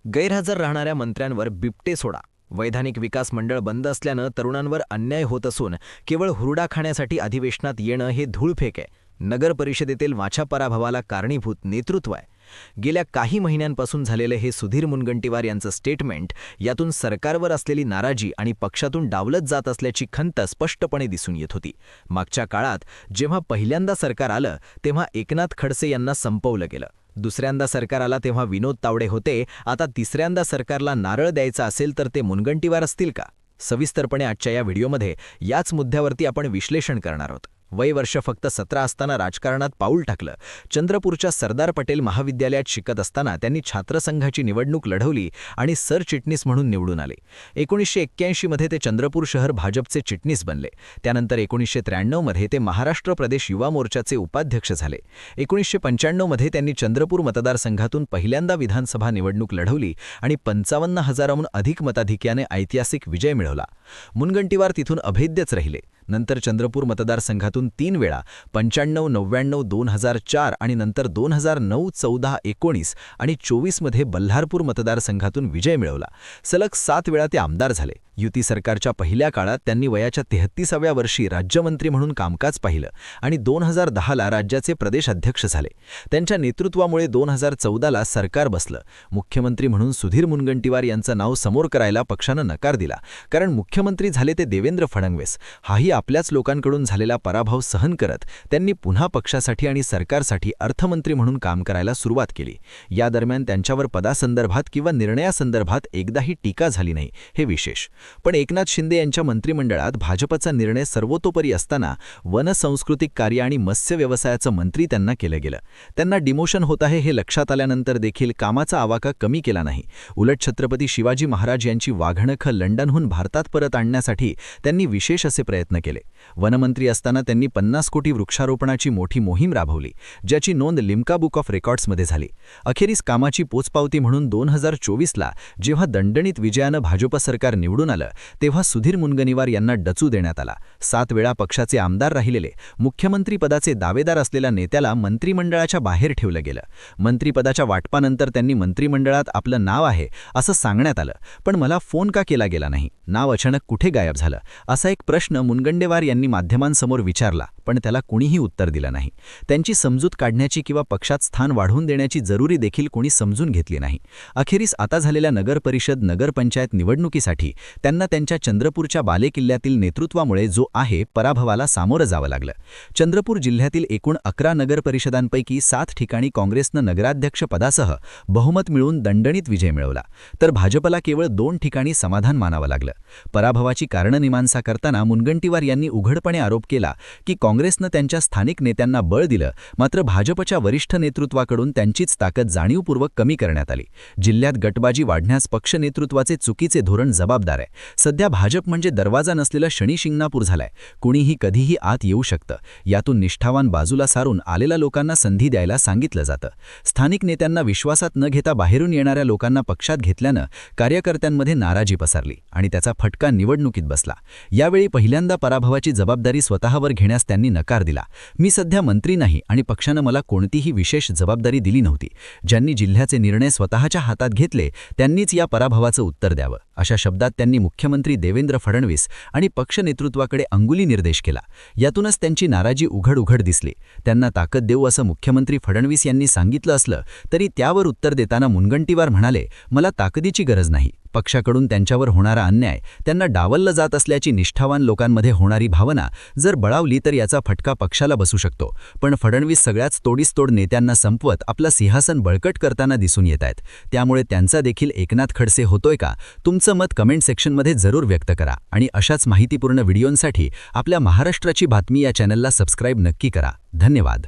गैरहजर राहणाऱ्या मंत्र्यांवर बिबटे सोडा. वैधानिक विकास मंडळ बंद असल्यानं तरुणांवर अन्याय होत असून केवळ हुरडा खाण्यासाठी अधिवेशनात येणं हे धूळफेक आहे. नगर परिषदेतील माझ्या पराभवाला कारणीभूत नेतृत्व आहे. गेल्या काही महिन्यांपासून झालेलं हे सुधीर मुनगंटीवार यांचं स्टेटमेंट यातून सरकारवर असलेली नाराजी आणि पक्षातून डावलत जात असल्याची खंत स्पष्टपणे दिसून येत होती. मागच्या काळात जेव्हा पहिल्यांदा सरकार आलं तेव्हा एकनाथ खडसे यांना संपवलं गेलं. दुसऱ्यांदा सरकार आला तेव्हा विनोद तावडे होते. आता तिसऱ्यांदा सरकारला नारळ द्यायचा असेल तर ते मुनगंटीवार असतील का? सविस्तरपणे आजच्या या व्हिडिओमध्ये याच मुद्द्यावरती आपण विश्लेषण करणार आहोत. वय वर्ष फक्त 17 असताना राजकारणात पाऊल टाकलं. चंद्रपूरच्या सरदार पटेल महाविद्यालयात शिकत असताना त्यांनी छात्रसंघाची निवडणूक लढवली आणि सरचिटणीस म्हणून निवडून आले. 1981 मध्ये ते चंद्रपूर शहर भाजपचे चिटणीस बनले. त्यानंतर 1993 मध्ये ते महाराष्ट्र प्रदेश युवा मोर्चाचे उपाध्यक्ष झाले. 1995 मध्ये त्यांनी चंद्रपूर मतदारसंघातून पहिल्यांदा विधानसभा निवडणूक लढवली आणि 55,000हून अधिक मताधिक्याने ऐतिहासिक विजय मिळवला. मुनगंटीवार तिथून अभेद्यच राहिले. नंतर चंद्रपूर मतदारसंघातून 3 वेळा 95, 99, 2004 आणि नंतर 2009, 14, 19 आणि 24 मध्ये बल्हारपूर मतदारसंघातून विजय मिळवला. सलग 7 वेळा ते आमदार झाले. युती सरकारच्या पहिल्या काळात त्यांनी वयाच्या 33व्या वर्षी राज्यमंत्री म्हणून कामकाज पाहिलं आणि 2010ला राज्याचे प्रदेश अध्यक्ष झाले. त्यांच्या नेतृत्वामुळे 2014ला सरकार बसलं. मुख्यमंत्री म्हणून सुधीर मुनगंटीवार यांचं नाव समोर करायला पक्षानं नकार दिला, कारण मुख्यमंत्री झाले ते देवेंद्र फडणवीस. हाही आपल्याच लोकांकडून झालेला पराभव सहन करत त्यांनी पुन्हा पक्षासाठी आणि सरकारसाठी अर्थमंत्री म्हणून काम करायला सुरुवात केली. या दरम्यान त्यांच्यावर पदासंदर्भात किंवा निर्णयासंदर्भात एकदाही टीका झाली नाही, हे विशेष. पण एकनाथ शिंदे यांच्या मंत्रिमंडळात भाजपचा निर्णय सर्वतोपरी असताना वन सांस्कृतिक कार्य आणि मत्स्य व्यवसायाचं मंत्री त्यांना केलं गेलं. त्यांना डिमोशन होत आहे हे लक्षात आल्यानंतर देखील कामाचा आवाका कमी केला नाही. उलट छत्रपती शिवाजी महाराज यांची वाघनखं लंडनहून भारतात परत आणण्यासाठी त्यांनी विशेष असे प्रयत्न केले. वनमंत्री असताना त्यांनी 50 कोटी वृक्षारोपणाची मोठी मोहीम राबवली, ज्याची नोंद लिम्का बुक ऑफ रेकॉर्ड्समध्ये झाली. अखेरीस कामाची पोचपावती म्हणून 2024ला जेव्हा दणदणीत विजयानं भाजप सरकार निवडून आलं तेव्हा सुधीर मुनगंटीवार यांना डचू देण्यात आला. 7 वेळा पक्षाचे आमदार राहिलेले, मुख्यमंत्रीपदाचे दावेदार असलेल्या नेत्याला मंत्रिमंडळाच्या बाहेर ठेवलं गेलं. मंत्रिपदाच्या वाटपानंतर त्यांनी मंत्रिमंडळात आपलं नाव आहे असं सांगण्यात आलं, पण मला फोन का केला गेला नाही? नाव अचानक कुठे गायब झालं? असा एक प्रश्न मुनगंटीवार यांनी माध्यमांसमोर विचारला, पण त्याला कुणीही उत्तर दिलं नाही. त्यांची समजूत काढण्याची किंवा पक्षात स्थान वाढवून देण्याची जरुरी देखील कोणी समजून घेतली नाही. अखेरीस आता झालेल्या नगर परिषद नगरपंचायत निवडणुकीसाठी त्यांना त्यांच्या चंद्रपूरच्या बालेकिल्ल्यातील नेतृत्वामुळे जो आहे पराभवाला सामोरं जावं लागलं. चंद्रपूर जिल्ह्यातील एकूण 11 नगर परिषदांपैकी 7 ठिकाणी काँग्रेसनं नगराध्यक्ष पदासह बहुमत मिळवून दणदणीत विजय मिळवला, तर भाजपला केवळ 2 ठिकाणी समाधान मानावं लागलं. पराभवाची कारणमीमांसा करताना मुनगंटीवार यांनी उघडपणे आरोप केला की काँग्रेसनं त्यांच्या स्थानिक नेत्यांना बळ दिलं, मात्र भाजपच्या वरिष्ठ नेतृत्वाकडून त्यांचीच ताकद जाणीवपूर्वक कमी करण्यात आली. जिल्ह्यात गटबाजी वाढण्यास पक्ष नेतृत्वाचे चुकीचे धोरण जबाबदार आहे. सध्या भाजप म्हणजे दरवाजा नसलेला शनी शिंगणापूर झालाय. कुणीही कधीही आत येऊ शकतं. यातून निष्ठावान बाजूला सारून आलेल्या लोकांना संधी द्यायला सांगितलं जातं. स्थानिक नेत्यांना विश्वासात न घेता बाहेरून येणाऱ्या लोकांना पक्षात घेतल्यानं कार्यकर्त्यांमध्ये नाराजी पसरली आणि त्याचा फटका निवडणुकीत बसला. यावेळी पहिल्यांदा पराभवाची जबाबदारी स्वतःवर घेण्यास त्यांनी नकार दिला. मी सध्या मंत्री नाही आणि पक्षानं मला कोणतीही विशेष जबाबदारी दिली नव्हती. ज्यांनी जिल्ह्याचे निर्णय स्वतःच्या हातात घेतले त्यांनीच या पराभवाचं उत्तर द्यावं, अशा शब्दात त्यांनी मुख्यमंत्री देवेंद्र फडणवीस आणि पक्ष नेतृत्वाकडे अंगुली निर्देश केला. यातूनच त्यांची नाराजी उघड दिसली. त्यांना ताकद देऊ असं मुख्यमंत्री फडणवीस यांनी सांगितलं असलं तरी त्यावर उत्तर देताना मुनगंटीवार म्हणाले, मला ताकदीची गरज नाही. पक्षाकडून त्यांच्यावर होणारा अन्याय त्यांना डावललं जात असल्याची निष्ठावान लोकांमध्ये होणारी भावना जर बळावली तर याचा फटका पक्षाला बसू शकतो. पण फडणवीस सगळ्याच तोडीसतोड नेत्यांना संपवत आपलं सिंहासन बळकट करताना दिसून येत आहेत. त्यामुळे त्यांचा देखील एकनाथ खडसे होतोय का? तुमचं मत कमेंट सेक्शनमध्ये जरूर व्यक्त करा आणि अशाच माहितीपूर्ण व्हिडिओंसाठी आपल्या महाराष्ट्राची बातमी या चॅनलला सबस्क्राईब नक्की करा. धन्यवाद.